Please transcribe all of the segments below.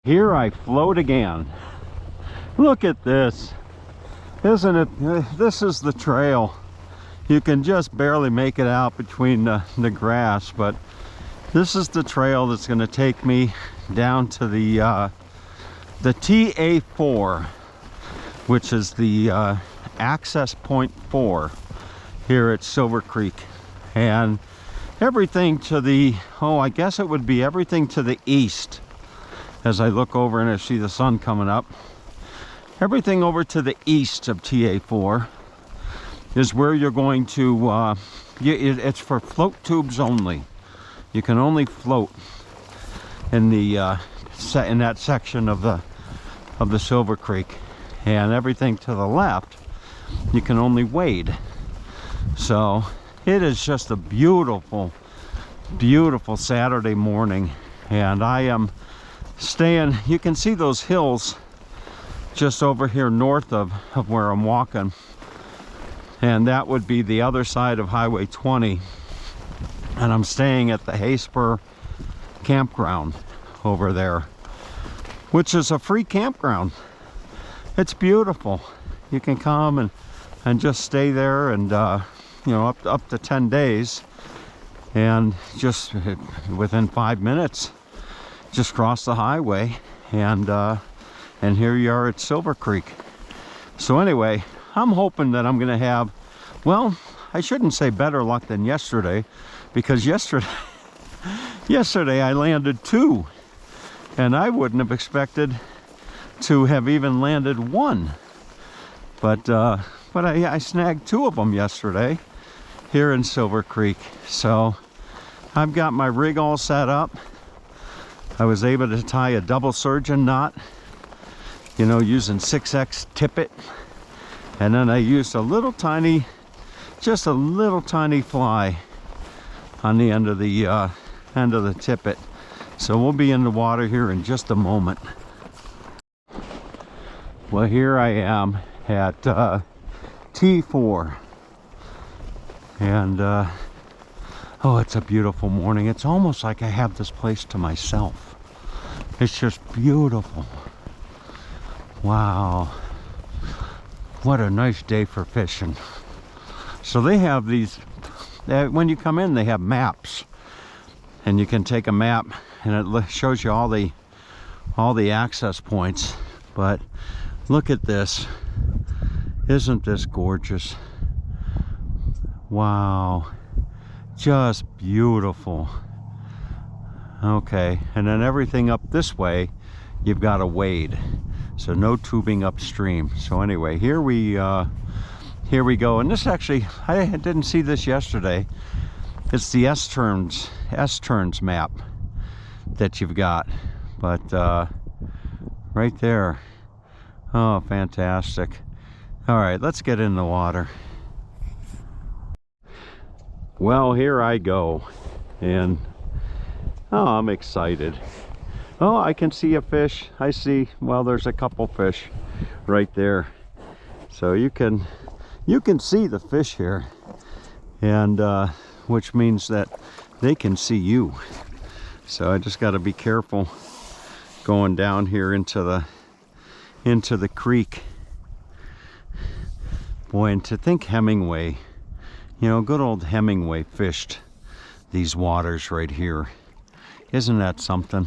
Here I float again. Look at this. Isn't it? This is the trail. You can just barely make it out between the grass, but this is the trail that's going to take me down to the TA4, which is the access point 4 here at Silver Creek. And everything to the, oh, I guess it would be everything to the east. As I look over and I see the sun coming up, everything over to the east of TA4 is where you're going to, it's for float tubes only. You can only float in the in that section of the Silver Creek, and everything to the left you can only wade. So it is just a beautiful, beautiful Saturday morning, and I am staying, you can see those hills just over here north of where I'm walking, and that would be the other side of Highway 20, and I'm staying at the Hayspur campground over there, which is a free campground. It's beautiful. You can come and just stay there, and you know, up to 10 days, and just within 5 minutes just cross the highway, and here you are at Silver Creek. So anyway, I'm hoping that I'm gonna have, well, I shouldn't say better luck than yesterday, because yesterday I landed 2, and I wouldn't have expected to have even landed 1, but I snagged 2 of them yesterday here in Silver Creek. So I've got my rig all set up. I was able to tie a double surgeon knot, you know, using 6X tippet, and then I used a little tiny, just a little tiny fly on the end of the tippet. So we'll be in the water here in just a moment. Well, here I am at T4, and oh, it's a beautiful morning. It's almost like I have this place to myself. It's just beautiful. Wow, what a nice day for fishing. So they have these, when you come in, they have maps, and you can take a map and it shows you all the access points. But look at this. Isn't this gorgeous? Wow, just beautiful. Okay, and then everything up this way you've got to wade, so no tubing upstream. So anyway, here we go. And this, actually, I didn't see this yesterday. It's the S-turns map that you've got, but right there. Oh, fantastic. All right, let's get in the water. Well, here I go, and oh, I'm excited. Oh, I can see a fish. I see, well, there's a couple fish right there. So you can see the fish here, and which means that they can see you. So I just got to be careful going down here into the creek. Boy, and to think Hemingway, you know, good old Hemingway fished these waters right here. Isn't that something?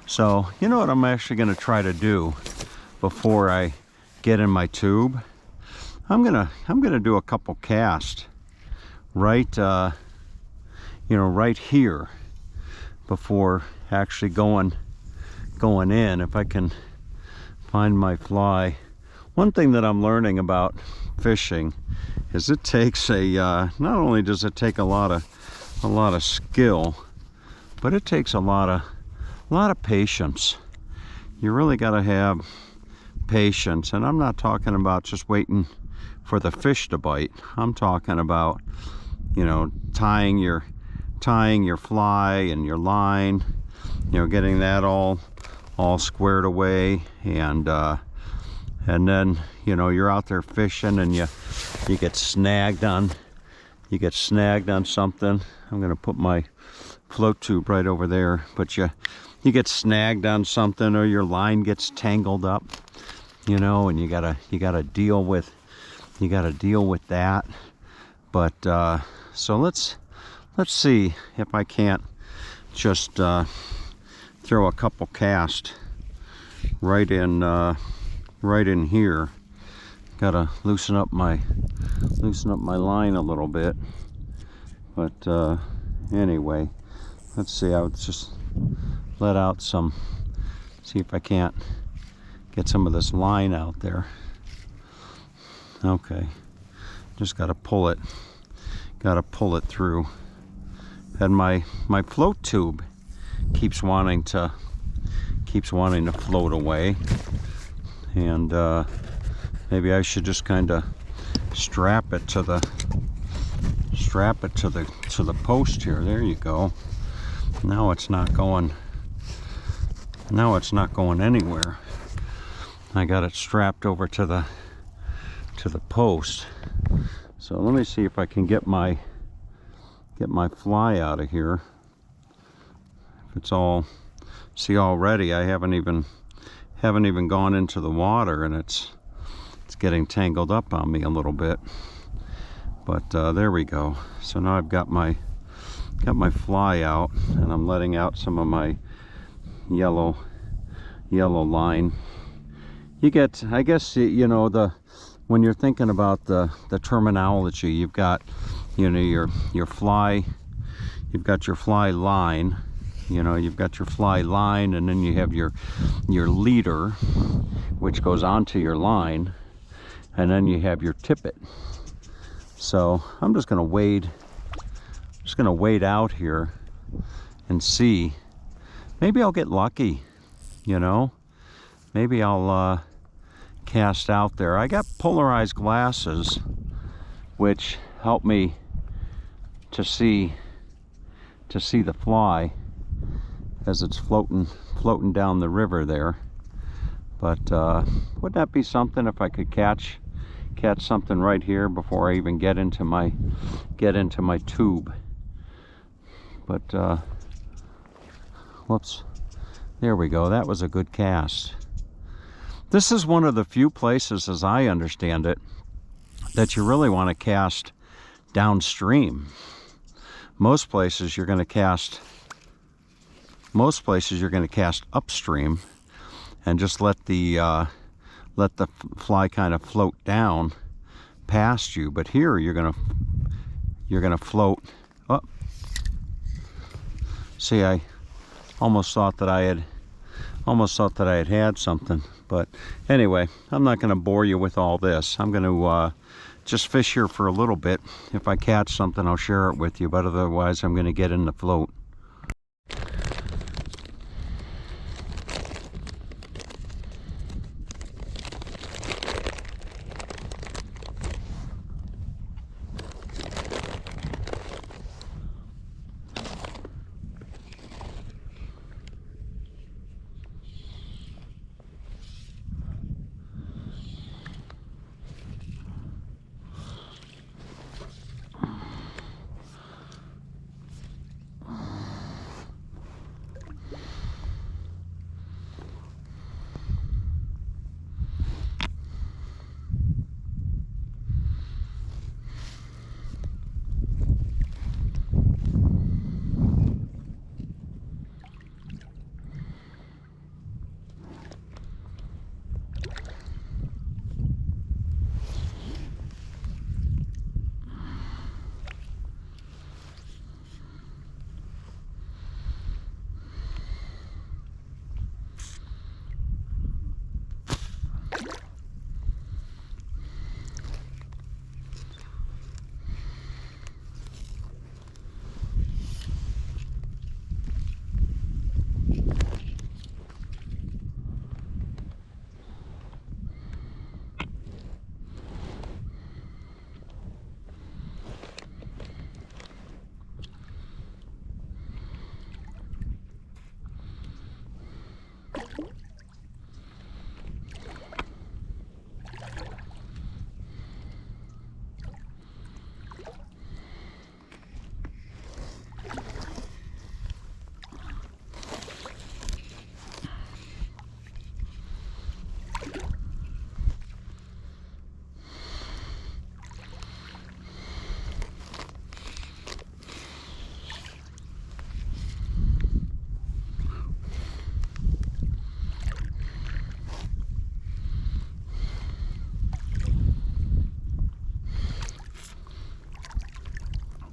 So, you know what I'm actually going to try to do before I get in my tube? I'm gonna do a couple casts right, you know, right here before actually going in, if I can find my fly. One thing that I'm learning about fishing is it takes a not only does it take a lot of skill, but it takes a lot of patience. You really got to have patience, and I'm not talking about just waiting for the fish to bite. I'm talking about, you know, tying your fly and your line, you know, getting that all squared away, and then, you know, you're out there fishing and you get snagged on something. I'm gonna put my float tube right over there, but you you get snagged on something, or your line gets tangled up, you know, and you gotta deal with that. But so let's see if I can't just throw a couple casts right in here. Gotta loosen up my line a little bit. But anyway, let's see. I'll just let out some, see if I can't get some of this line out there. Okay, just gotta pull it through. And my float tube keeps wanting to float away, and maybe I should just kind of strap it to the post here. There you go. Now it's not going anywhere. I got it strapped over to the post. So let me see if I can get my fly out of here. If it's all, see, already I haven't even gone into the water, and it's getting tangled up on me a little bit. But there we go. So now I've got my fly out, and I'm letting out some of my yellow line. You get, I guess, you know, when you're thinking about the terminology, you've got, you know, your fly, you've got your fly line, you know, you've got your fly line, and then you have your leader, which goes onto your line, and then you have your tippet. So I'm just gonna wade out here and see. Maybe I'll get lucky, you know. Maybe I'll cast out there. I got polarized glasses, which help me to see the fly as it's floating down the river there. But wouldn't that be something if I could catch something right here before I even get into my tube? But whoops, there we go. That was a good cast. This is one of the few places, as I understand it, that you really want to cast downstream. Most places you're going to cast upstream and just let the fly kind of float down past you. But here you're gonna float up. See, I almost thought that I had had something. But anyway, I'm not going to bore you with all this. I'm going to just fish here for a little bit. If I catch something, I'll share it with you, but otherwise I'm going to get in the float.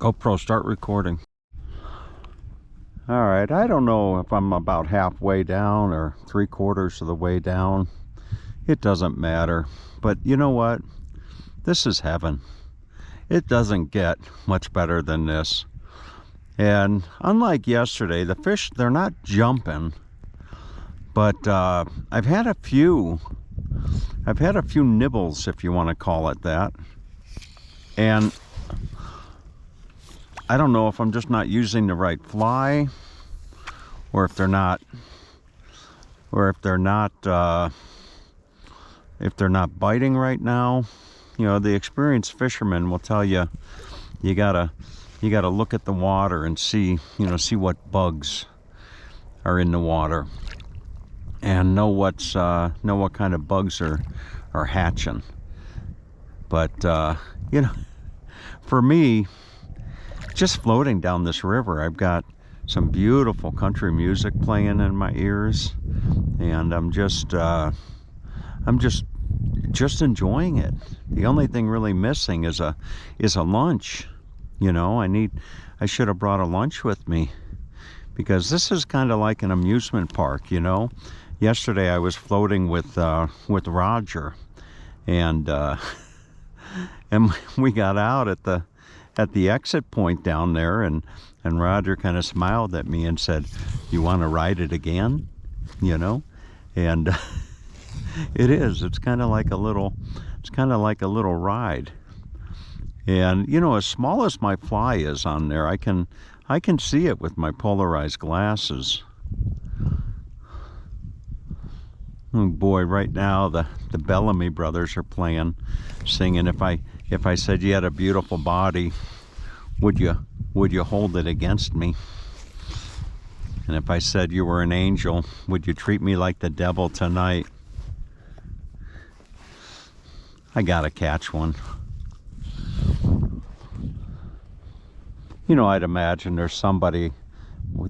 GoPro, start recording. All right, I don't know if I'm about halfway down or 3/4 of the way down. It doesn't matter. But you know what? This is heaven. It doesn't get much better than this. And unlike yesterday, the fish, they're not jumping. But I've had a few nibbles, if you want to call it that. And I don't know if I'm just not using the right fly, or if they're not biting right now. You know, the experienced fisherman will tell you, you gotta look at the water and see what bugs are in the water, and know what kind of bugs are hatching. But you know, for me, just floating down this river, I've got some beautiful country music playing in my ears, and I'm just enjoying it. The only thing really missing is a lunch. You know, I should have brought a lunch with me, because this is kind of like an amusement park, you know. Yesterday I was floating with Roger, and we got out at the exit point down there, and Roger kind of smiled at me and said, "You want to ride it again?" You know, and it's kind of like a little ride. And you know, as small as my fly is on there, I can see it with my polarized glasses. Oh boy, right now the Bellamy brothers are playing, singing, if I said you had a beautiful body, would you hold it against me? And if I said you were an angel, would you treat me like the devil tonight? I gotta catch one. You know, I'd imagine there's somebody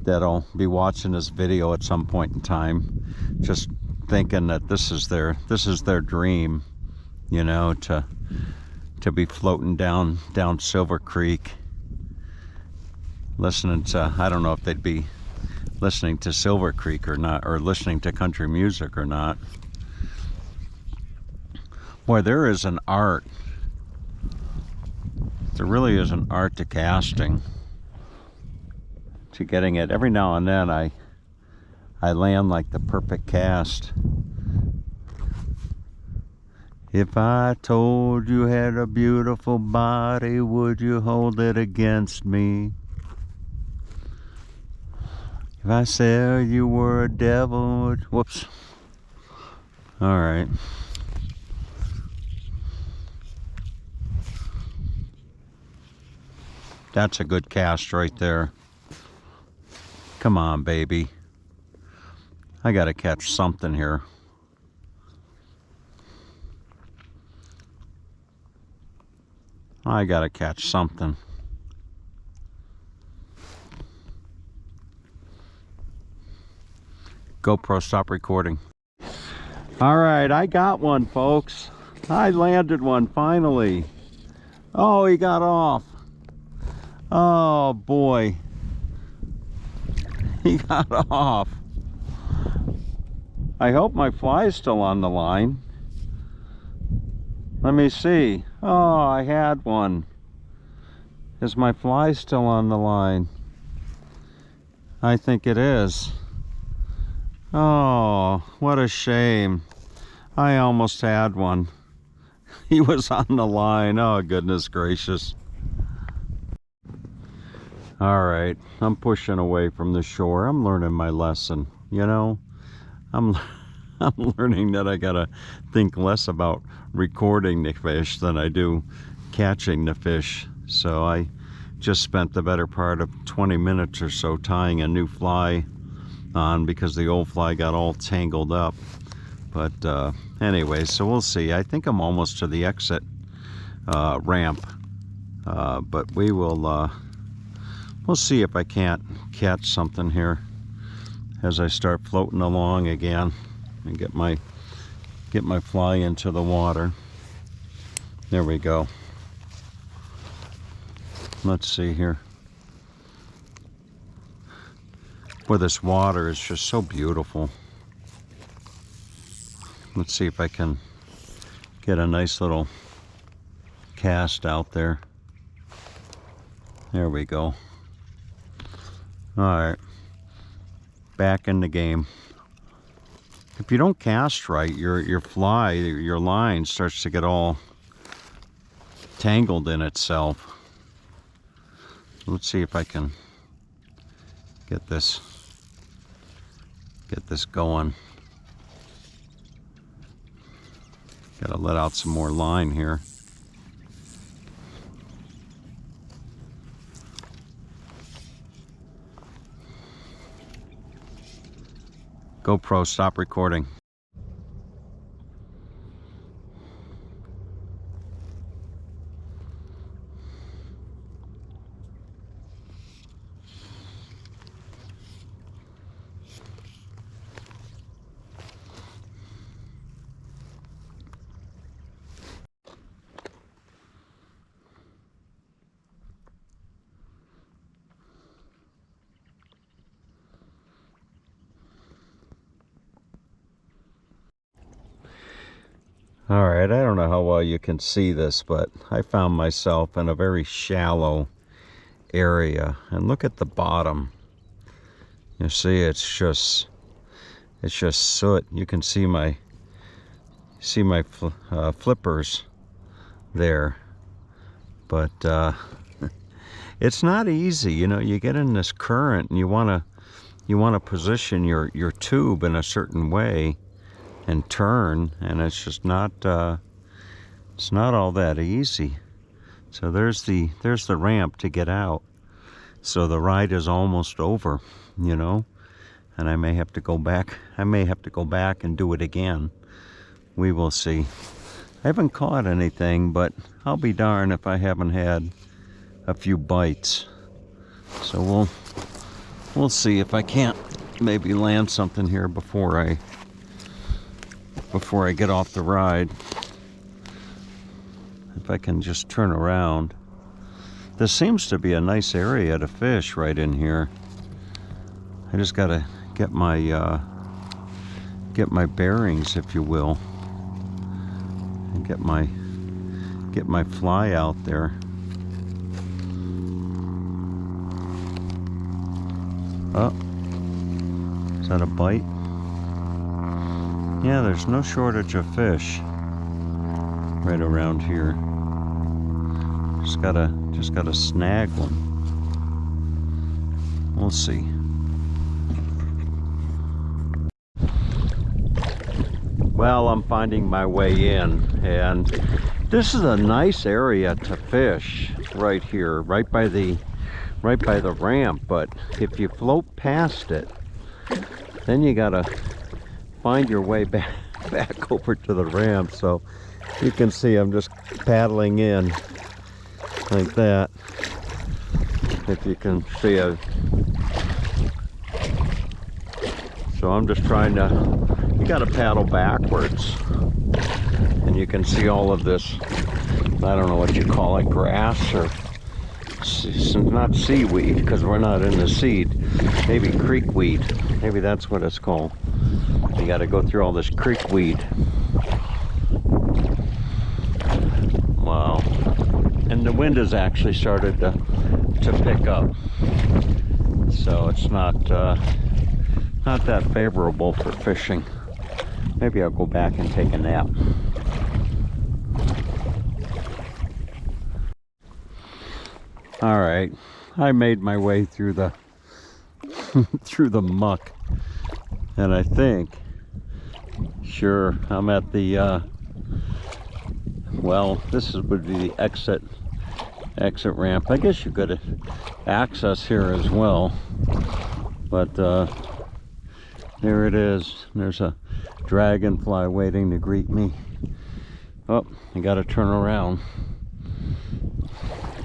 that'll be watching this video at some point in time, just thinking that this is their dream, you know, to be floating down Silver Creek, listening to, I don't know if they'd be listening to Silver Creek or not, or listening to country music or not. Boy, there is an art. There really is an art to casting, to getting it. Every now and then I land like the perfect cast. If I told you had a beautiful body, would you hold it against me? If I said you were a devil, whoops. All right. That's a good cast right there. Come on, baby. I gotta catch something here. I gotta catch something. GoPro, stop recording. All right, I got one, folks. I landed one finally. Oh, he got off. Oh boy, he got off. I hope my fly is still on the line. Let me see. Oh, I had one. Is my fly still on the line? I think it is. Oh, what a shame. I almost had one. He was on the line. Oh, goodness gracious. All right, I'm pushing away from the shore. I'm learning my lesson, you know. I'm learning that I gotta think less about recording the fish than I do catching the fish. So I just spent the better part of 20 minutes or so tying a new fly on, because the old fly got all tangled up. But anyway, so we'll see. I think I'm almost to the exit ramp, but we'll see if I can't catch something here as I start floating along again and get my fly into the water. There we go. Let's see here. Boy, this water is just so beautiful. Let's see if I can get a nice little cast out there. There we go. Alright. Back in the game. If you don't cast right, your fly, your line starts to get all tangled in itself. Let's see if I can get this going. Gotta let out some more line here. GoPro, stop recording. Alright, I don't know how well you can see this, but I found myself in a very shallow area. And look at the bottom. You see, it's just soot. You can see my flippers there. But it's not easy, you know. You get in this current and you want to position your tube in a certain way and turn, and it's just not it's not all that easy. So there's the ramp to get out. So the ride is almost over, you know, and I may have to go back. I may have to go back and do it again. We will see. I haven't caught anything, but I'll be darned if I haven't had a few bites. So we'll see if I can't maybe land something here before I get off the ride. If I can just turn around. This seems to be a nice area to fish right in here. I just gotta get my bearings, if you will, and get my fly out there. Oh, is that a bite? Yeah, there's no shortage of fish right around here. Just gotta snag one. We'll see. Well, I'm finding my way in, and this is a nice area to fish right here, right by the ramp. But if you float past it, then you gotta find your way back over to the ramp. So you can see I'm just paddling in like that, if you can see it. So I'm just trying to, you got to paddle backwards, and you can see all of this, I don't know what you call it, grass, or not seaweed, because we're not in the seed, maybe creek weed, maybe that's what it's called. You got to go through all this creek weed. Wow. And the wind has actually started to pick up, so it's not that favorable for fishing. Maybe I'll go back and take a nap. All right, I made my way through the through the muck, and I think, sure, I'm at the well, this would be the exit ramp. I guess you could access here as well, but there it is. There's a dragonfly waiting to greet me. Oh, I gotta turn around.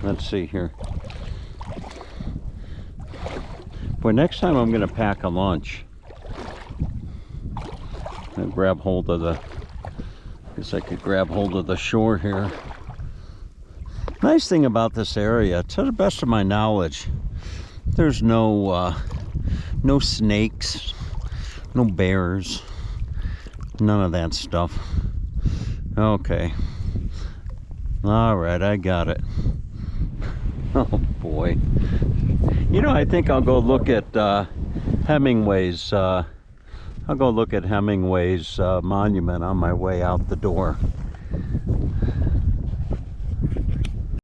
Let's see here. Boy, next time I'm gonna pack a lunch and grab hold of the, I guess I could grab hold of the shore here. Nice thing about this area, to the best of my knowledge, there's no snakes, no bears, none of that stuff. Okay. All right, I got it. Oh boy. You know, I think I'll go look at Hemingway's. I'll go look at Hemingway's monument on my way out the door.